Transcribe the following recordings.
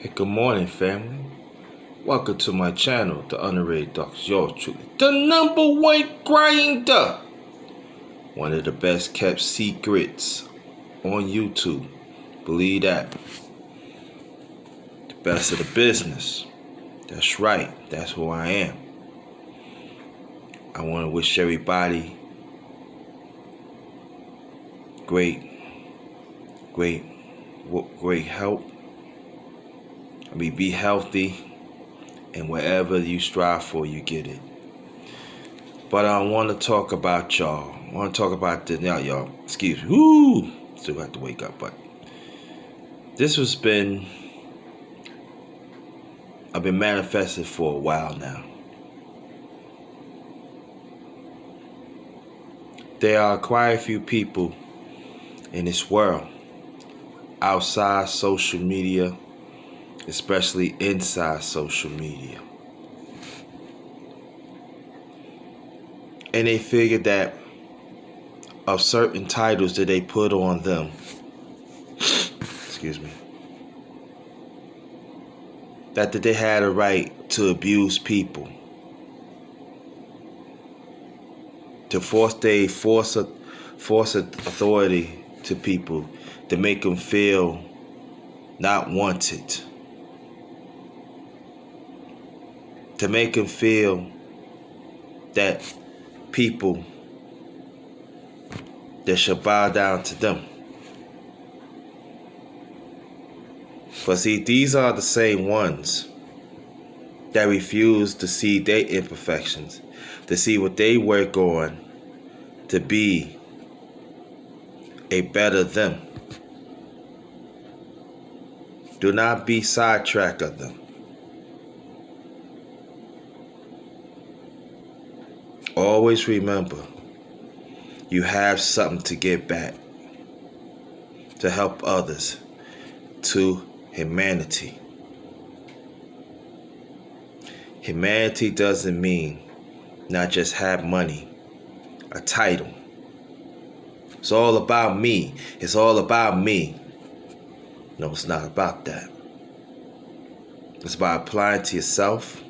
Hey, good morning, family. Welcome to my channel, The Underrated Doctors. Yours truly, the #1 grinder. One of the best kept secrets on YouTube. Believe that. The best of the business. That's right. That's who I am. I want to wish everybody great health. Be healthy. And wherever you strive for, you get it. But I want to talk about y'all. I want to talk about this now, y'all. Excuse me. Woo! Still have to wake up, but this has been, I've been manifested for a while now. There are quite a few people in this world, outside social media, especially inside social media. And they figure that of certain titles that they put on them, excuse me, that they had a right to abuse people, to force authority to people, to make them feel not wanted, to make them feel that people that should bow down to them. But see, these are the same ones that refuse to see their imperfections, to see what they work on to be a better them. Do not be sidetracked of them. Always remember, you have something to give back, to help others, to humanity. Humanity doesn't mean not just have money, a title. It's all about me. It's all about me. No, it's not about that. It's about applying to yourself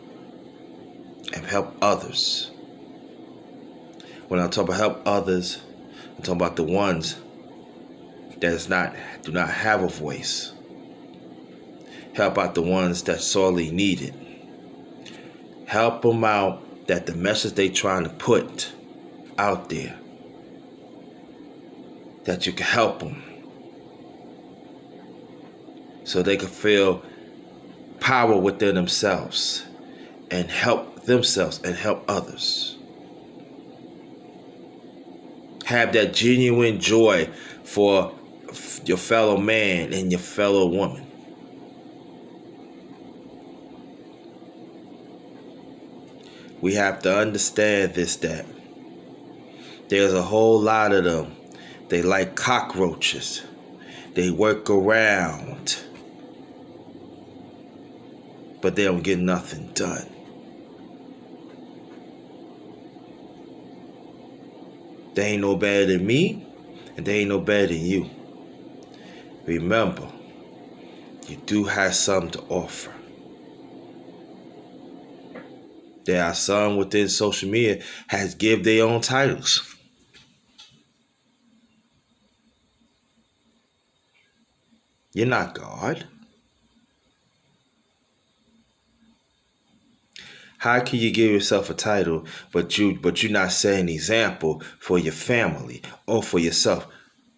and help others. When I talk about help others, I'm talking about the ones that do not have a voice. Help out the ones that sorely need it. Help them out that the message they trying to put out there, that you can help them so they can feel power within themselves and help themselves and help others. Have that genuine joy for your fellow man and your fellow woman. We have to understand this, that there's a whole lot of them. They like cockroaches. They work around, but they don't get nothing done. They ain't no better than me, and they ain't no better than you. Remember, you do have something to offer. There are some within social media has give their own titles. You're not God. How can you give yourself a title, but you're not setting an example for your family or for yourself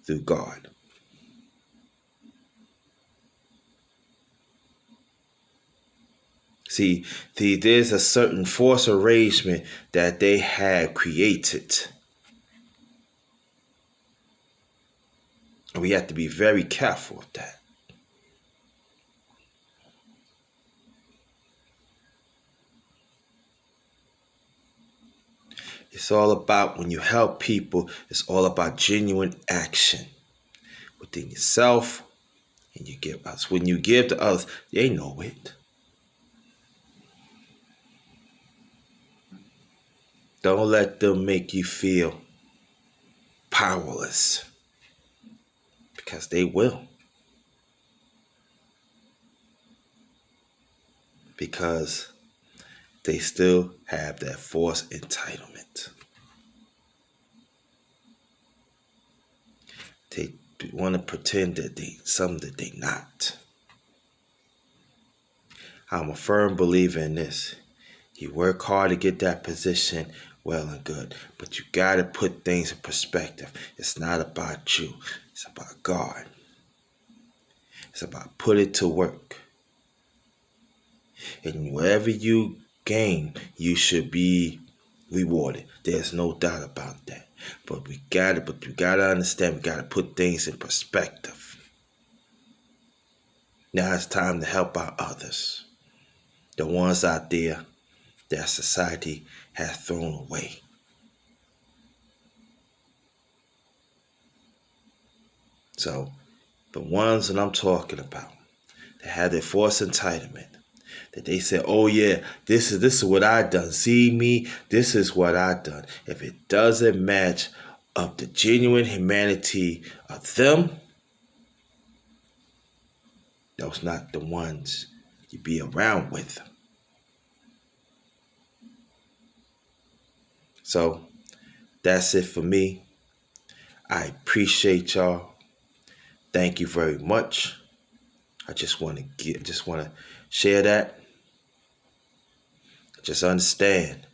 through God? See, there's a certain force arrangement that they have created. And we have to be very careful with that. It's all about, when you help people, it's all about genuine action within yourself and you give us. When you give to others, they know it. Don't let them make you feel powerless, because they will. because they still have that false entitlement. They want to pretend that they something that they not. I'm a firm believer in this. You work hard to get that position, well and good. But you got to put things in perspective. It's not about you. It's about God. It's about put it to work. And whatever you gain, you should be rewarded. There's no doubt about that. But we gotta understand, we gotta put things in perspective. Now it's time to help out others. The ones out there that society has thrown away. So, the ones that I'm talking about, that have their false entitlement, that they say, oh yeah, this is what I done. See me, this is what I done. If it doesn't match up the genuine humanity of them, those not the ones you be around with. So that's it for me. I appreciate y'all. Thank you very much. I just want to share that. Just understand,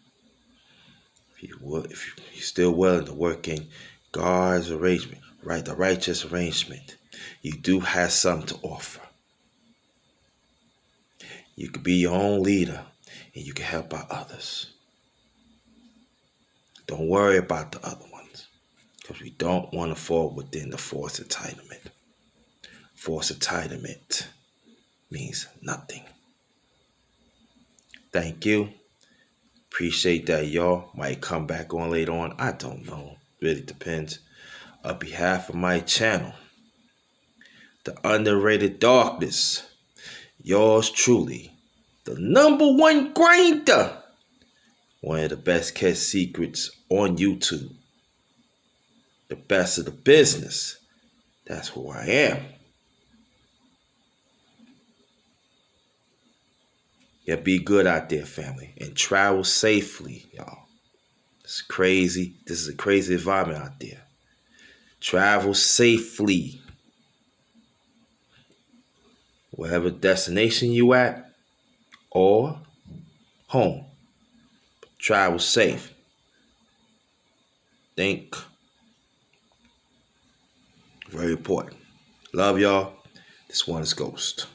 if you're still willing to work in God's arrangement, right, the righteous arrangement, you do have something to offer. You could be your own leader, and you can help out others. Don't worry about the other ones, because we don't want to fall within the forced entitlement. Forced entitlement means nothing. Thank you. Appreciate that, y'all. Might come back on later on. I don't know. Really depends. On behalf of my channel, The Underrated Darkness, yours truly, the #1 GRINDA, one of the best kept secrets on YouTube, the best of the business. That's who I am. Yeah, be good out there, family, and travel safely, y'all. It's crazy. This is a crazy environment out there. Travel safely. Whatever destination you at or home. Travel safe. Think. Very important. Love y'all. This one is Ghost.